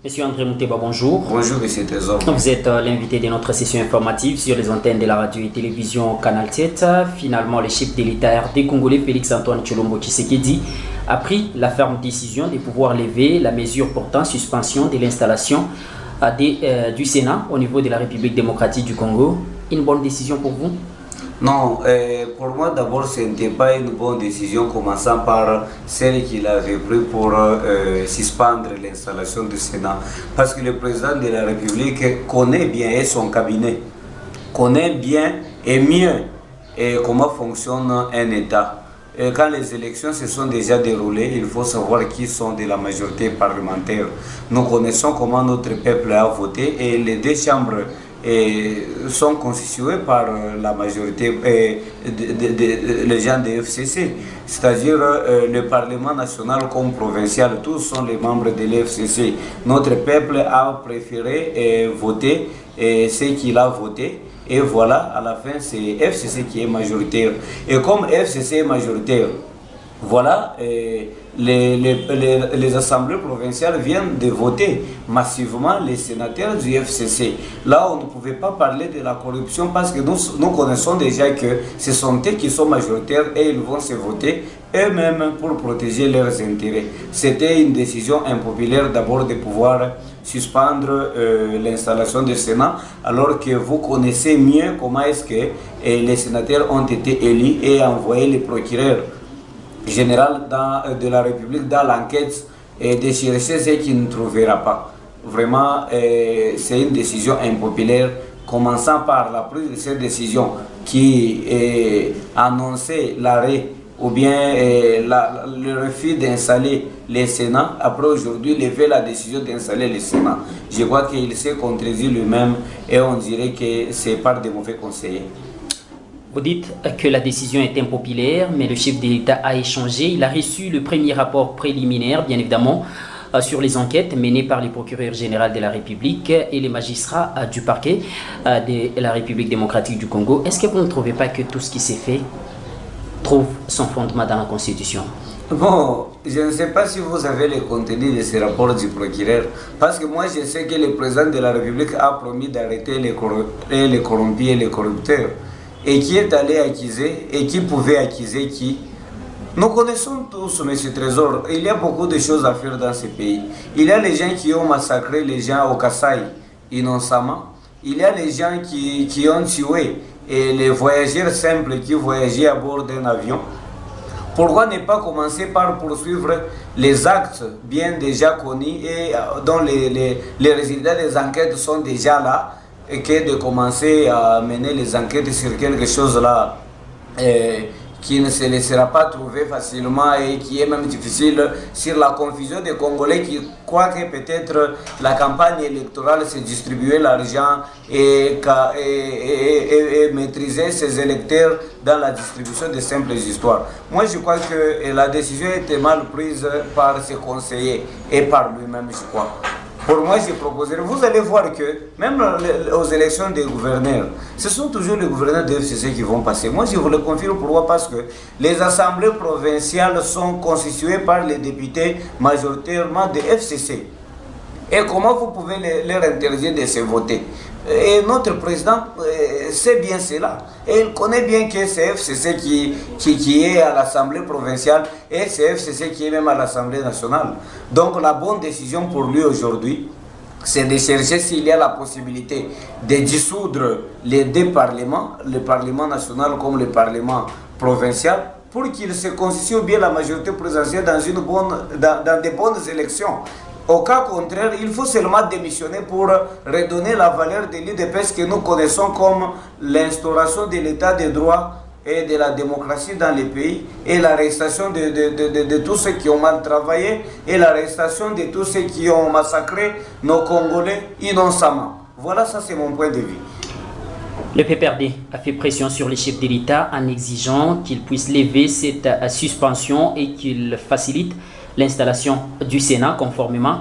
Monsieur André Mouteba, bonjour. Bonjour, monsieur Trésor. Vous êtes l'invité de notre session informative sur les antennes de la radio et télévision Canal 7. Finalement, le chef de l'État RD congolais Félix-Antoine Tshilombo Tshisekedi a pris la ferme décision de pouvoir lever la mesure portant suspension de l'installation du Sénat au niveau de la République démocratique du Congo. Une bonne décision pour vous? Non, pour moi d'abord ce n'était pas une bonne décision, commençant par celle qu'il avait prise pour suspendre l'installation du Sénat. Parce que le président de la République connaît bien, et son cabinet connaît bien et mieux comment fonctionne un État. Et quand les élections se sont déjà déroulées, il faut savoir qui sont de la majorité parlementaire. Nous connaissons comment notre peuple a voté et les deux chambres sont constitués par la majorité les gens de FCC, c'est-à-dire le Parlement national comme provincial, tous sont les membres de l'FCC. Notre peuple a préféré voter ce qu'il a voté. Et voilà, à la fin, c'est FCC qui est majoritaire. Et comme FCC est majoritaire, voilà, les assemblées provinciales viennent de voter massivement les sénateurs du FCC. Là, on ne pouvait pas parler de la corruption parce que nous connaissons déjà que ce sont eux qui sont majoritaires et ils vont se voter eux-mêmes pour protéger leurs intérêts. C'était une décision impopulaire d'abord de pouvoir suspendre l'installation du Sénat, alors que vous connaissez mieux comment est-ce que les sénateurs ont été élus et envoyé les procureurs général de la République dans l'enquête et de chercher ce qu'il ne trouvera pas. Vraiment, c'est une décision impopulaire, commençant par la prise de cette décision qui annonçait l'arrêt ou bien le refus d'installer le Sénat. Après aujourd'hui, lever la décision d'installer le Sénat. Je crois qu'il s'est contredit lui-même et on dirait que c'est par des mauvais conseillers. Vous dites que la décision est impopulaire, mais le chef de l'État a échangé. Il a reçu le premier rapport préliminaire, bien évidemment, sur les enquêtes menées par les procureurs généraux de la République et les magistrats du parquet de la République démocratique du Congo. Est-ce que vous ne trouvez pas que tout ce qui s'est fait trouve son fondement dans la Constitution? Bon, je ne sais pas si vous avez le contenu de ces rapports du procureur, parce que moi je sais que le président de la République a promis d'arrêter les corrompus et les corrupteurs. Et qui est allé accuser, et qui pouvait accuser qui? Nous connaissons tous, M. Trésor, il y a beaucoup de choses à faire dans ce pays. Il y a les gens qui ont massacré les gens au Kasaï, innocemment. Il y a les gens qui ont tué et les voyageurs simples qui voyageaient à bord d'un avion. Pourquoi ne pas commencer par poursuivre les actes bien déjà connus et dont les résultats des enquêtes sont déjà là, et que de commencer à mener les enquêtes sur quelque chose là qui ne se laissera pas trouver facilement et qui est même difficile, sur la confusion des Congolais qui croient que peut-être la campagne électorale se distribuer l'argent et maîtriser ses électeurs dans la distribution de simples histoires. Moi je crois que la décision était mal prise par ses conseillers et par lui-même, je crois. Pour moi, je proposerais, vous allez voir que même aux élections des gouverneurs, ce sont toujours les gouverneurs de FCC qui vont passer. Moi, je vous le confirme. Pourquoi? Parce que les assemblées provinciales sont constituées par les députés majoritairement de FCC. Et comment vous pouvez leur interdire de se voter? Et notre président sait bien cela. Et il connaît bien que c'est FCC qui est à l'Assemblée provinciale et c'est FCC qui est même à l'Assemblée nationale. Donc la bonne décision pour lui aujourd'hui, c'est de chercher s'il y a la possibilité de dissoudre les deux parlements, le Parlement national comme le Parlement provincial, pour qu'il se constitue bien la majorité présidentielle dans de bonnes élections. Au cas contraire, il faut seulement démissionner pour redonner la valeur de l'UDPS que nous connaissons comme l'instauration de l'état de droit et de la démocratie dans les pays, et l'arrestation de tous ceux qui ont mal travaillé et l'arrestation de tous ceux qui ont massacré nos Congolais innocemment. Voilà, ça c'est mon point de vue. Le PPRD a fait pression sur les chefs de l'État en exigeant qu'ils puissent lever cette suspension et qu'ils facilitent l'installation du Sénat conformément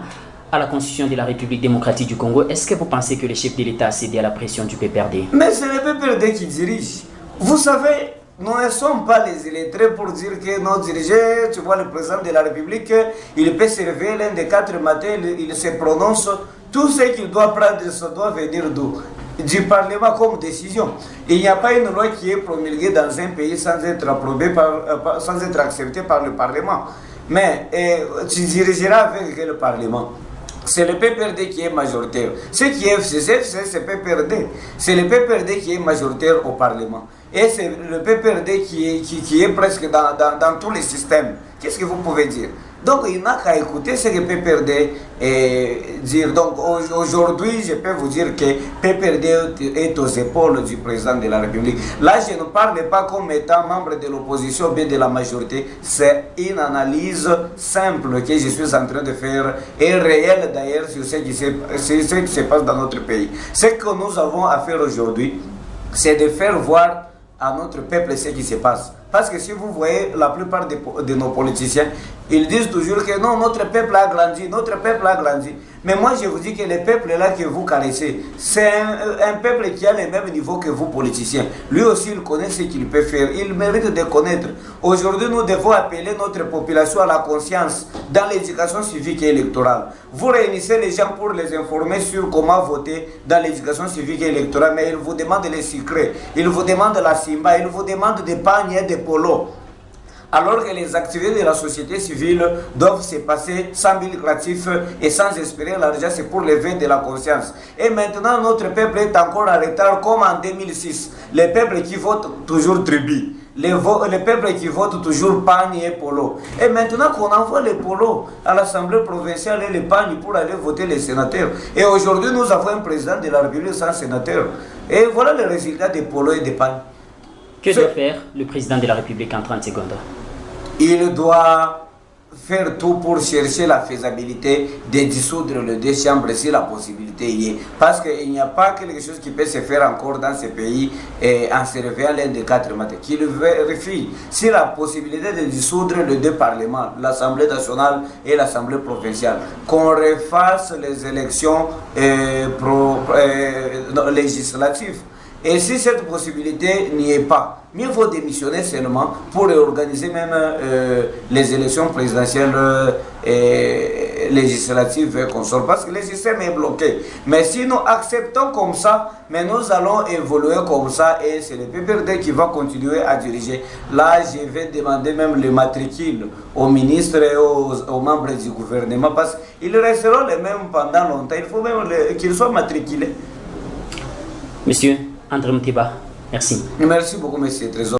à la Constitution de la République démocratique du Congo. Est-ce que vous pensez que le chef de l'État a cédé à la pression du PPRD? Mais c'est le PPRD qui dirige. Vous savez, nous ne sommes pas les illettrés pour dire que nos dirigeants, tu vois, le président de la République, il peut se réveiller l'un des 4 matins, il se prononce, tout ce qu'il doit prendre, ça doit venir d'où? Du Parlement comme décision. Il n'y a pas une loi qui est promulguée dans un pays sans être approuvée sans être acceptée par le Parlement. Mais tu dirigeras avec le Parlement. C'est le PPRD qui est majoritaire. Ce qui est FCC, c'est le PPRD. C'est le PPRD qui est majoritaire au Parlement. Et c'est le PPRD qui est presque dans tous les systèmes. Qu'est-ce que vous pouvez dire? Donc il n'a qu'à écouter ce que PPRD dire. Donc aujourd'hui, je peux vous dire que PPRD est aux épaules du président de la République. Là, je ne parle pas comme étant membre de l'opposition ou bien de la majorité. C'est une analyse simple que je suis en train de faire et réelle d'ailleurs sur ce qui se passe dans notre pays. Ce que nous avons à faire aujourd'hui, c'est de faire voir à notre peuple ce qui se passe. Parce que si vous voyez la plupart de nos politiciens, ils disent toujours que non, notre peuple a grandi, notre peuple a grandi. Mais moi je vous dis que le peuple là que vous caressez, c'est un peuple qui a le même niveau que vous politiciens. Lui aussi il connaît ce qu'il peut faire, il mérite de connaître. Aujourd'hui nous devons appeler notre population à la conscience dans l'éducation civique et électorale. Vous réunissez les gens pour les informer sur comment voter dans l'éducation civique et électorale, mais ils vous demandent les secrets, ils vous demandent la Simba, ils vous demandent des pagnes et des polos. Alors que les activités de la société civile doivent se passer sans but lucratif et sans espérer l'argent, c'est pour lever de la conscience. Et maintenant, notre peuple est encore en retard comme en 2006. Les peuples qui votent toujours tribu. Les peuples qui votent toujours pagne et polo. Et maintenant qu'on envoie les polos à l'Assemblée provinciale et les pagnes pour aller voter les sénateurs. Et aujourd'hui, nous avons un président de la République sans sénateur. Et voilà le résultat des polos et des pagnes. Que doit faire le président de la République en 30 secondes? Il doit faire tout pour chercher la faisabilité de dissoudre les 2 chambres si la possibilité y est. Parce qu'il n'y a pas quelque chose qui peut se faire encore dans ce pays en se réveillant l'un des 4 matins. Qu'il vérifie si la possibilité de dissoudre les 2 parlements, l'Assemblée nationale et l'Assemblée provinciale, qu'on refasse les élections législatives. Et si cette possibilité n'y est pas, mieux vaut démissionner seulement pour organiser même les élections présidentielles et législatives et consorts, parce que le système est bloqué. Mais si nous acceptons comme ça, mais nous allons évoluer comme ça et c'est le PPRD qui va continuer à diriger. Là, je vais demander même le matricule aux ministres et aux membres du gouvernement, parce qu'ils resteront les mêmes pendant longtemps. Il faut même qu'ils soient matriculés. Monsieur André Mouteba, merci. Merci beaucoup, monsieur Trésor.